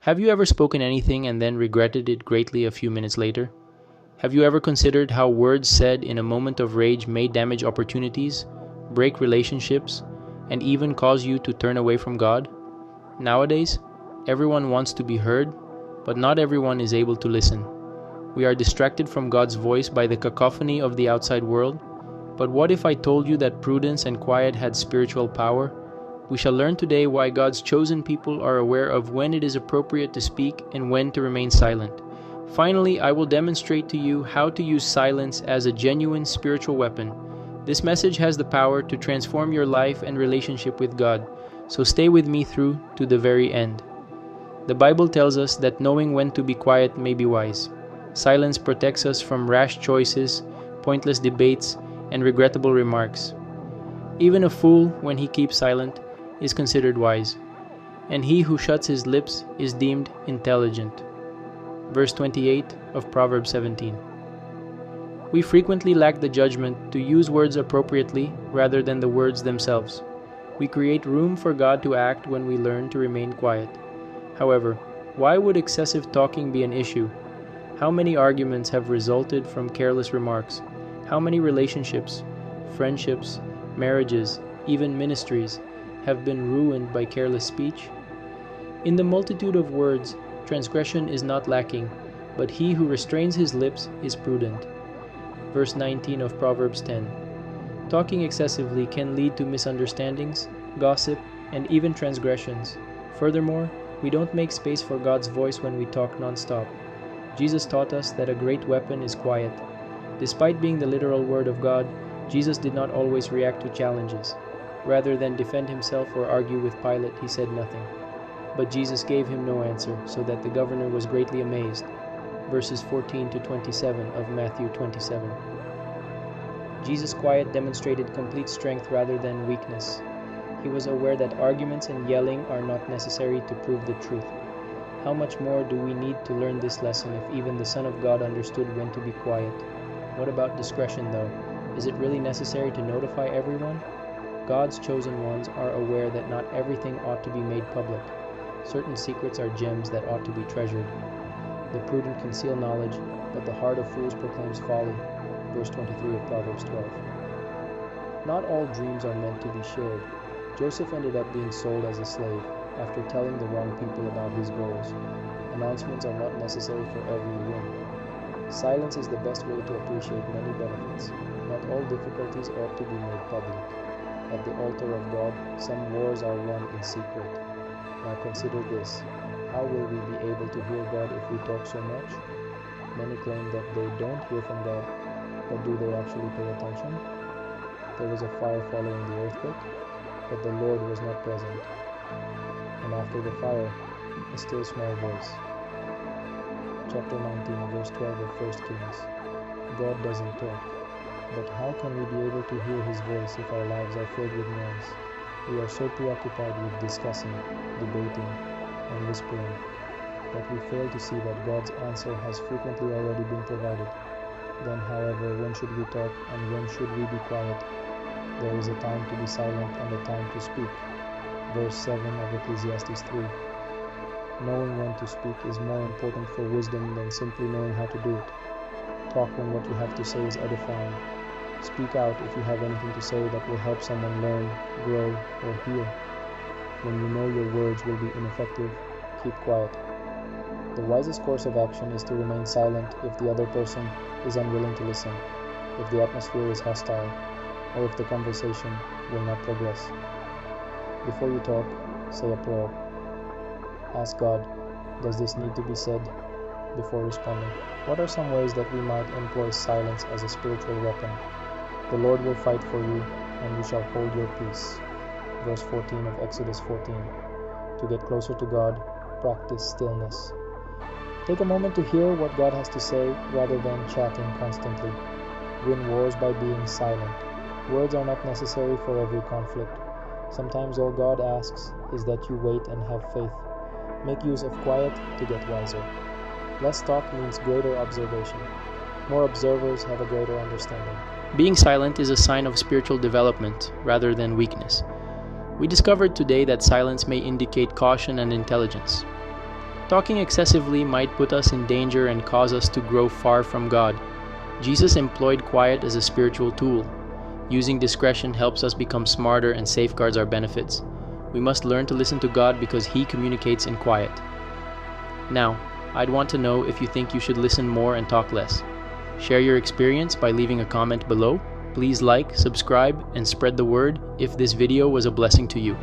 Have you ever spoken anything and then regretted it greatly a few minutes later? Have you ever considered how words said in a moment of rage may damage opportunities, break relationships, and even cause you to turn away from God? Nowadays, everyone wants to be heard, but not everyone is able to listen. We are distracted from God's voice by the cacophony of the outside world. But what if I told you that prudence and quiet had spiritual power? We shall learn today why God's chosen people are aware of when it is appropriate to speak and when to remain silent. Finally, I will demonstrate to you how to use silence as a genuine spiritual weapon. This message has the power to transform your life and relationship with God, so stay with me through to the very end. The Bible tells us that knowing when to be quiet may be wise. Silence protects us from rash choices, pointless debates, and regrettable remarks. Even a fool, when he keeps silent, is considered wise, and he who shuts his lips is deemed intelligent. Verse 28 of Proverbs 17. We frequently lack the judgment to use words appropriately rather than the words themselves. We create room for God to act when we learn to remain quiet. However, why would excessive talking be an issue? How many arguments have resulted from careless remarks? How many relationships, friendships, marriages, even ministries have been ruined by careless speech? In the multitude of words, transgression is not lacking, but he who restrains his lips is prudent. Verse 19 of Proverbs 10. Talking excessively can lead to misunderstandings, gossip, and even transgressions. Furthermore, we don't make space for God's voice when we talk non-stop. Jesus taught us that a great weapon is quiet. Despite being the literal word of God, Jesus did not always react to challenges. Rather than defend himself or argue with Pilate, he said nothing. But Jesus gave him no answer, so that the governor was greatly amazed. Verses 14 to 27 of Matthew 27. Jesus' quiet demonstrated complete strength rather than weakness. He was aware that arguments and yelling are not necessary to prove the truth. How much more do we need to learn this lesson if even the Son of God understood when to be quiet? What about discretion, though? Is it really necessary to notify everyone? God's chosen ones are aware that not everything ought to be made public. Certain secrets are gems that ought to be treasured. The prudent conceal knowledge, but the heart of fools proclaims folly. Verse 23 of Proverbs 12. Not all dreams are meant to be shared. Joseph ended up being sold as a slave after telling the wrong people about his goals. Announcements are not necessary for every whim. Silence is the best way to appreciate many benefits. Not all difficulties ought to be made public. At the altar of God, some wars are won in secret. Now consider this. How will we be able to hear God if we talk so much? Many claim that they don't hear from God, but do they actually pay attention? There was a fire following the earthquake, but the Lord was not present. And after the fire, a still small voice. Chapter 19, verse 12 of 1 Kings. God doesn't talk. But how can we be able to hear his voice if our lives are filled with noise? We are so preoccupied with discussing, debating, and whispering that we fail to see that God's answer has frequently already been provided. Then, however, when should we talk and when should we be quiet? There is a time to be silent and a time to speak. Verse 7 of Ecclesiastes 3. Knowing when to speak is more important for wisdom than simply knowing how to do it. Talk when what you have to say is edifying. Speak out if you have anything to say that will help someone learn, grow, or heal. When you know your words will be ineffective, keep quiet. The wisest course of action is to remain silent if the other person is unwilling to listen, if the atmosphere is hostile, or if the conversation will not progress. Before you talk, say a prayer. Ask God, does this need to be said? Before responding. What are some ways that we might employ silence as a spiritual weapon? The Lord will fight for you, and you shall hold your peace. Verse 14 of Exodus 14. To get closer to God, practice stillness. Take a moment to hear what God has to say rather than chatting constantly. Win wars by being silent. Words are not necessary for every conflict. Sometimes all God asks is that you wait and have faith. Make use of quiet to get wiser. Less talk means greater observation. More observers have a greater understanding. Being silent is a sign of spiritual development rather than weakness. We discovered today that silence may indicate caution and intelligence. Talking excessively might put us in danger and cause us to grow far from God. Jesus employed quiet as a spiritual tool. Using discretion helps us become smarter and safeguards our benefits. We must learn to listen to God because He communicates in quiet. Now, I'd want to know if you think you should listen more and talk less. Share your experience by leaving a comment below. Please like, subscribe, and spread the word if this video was a blessing to you.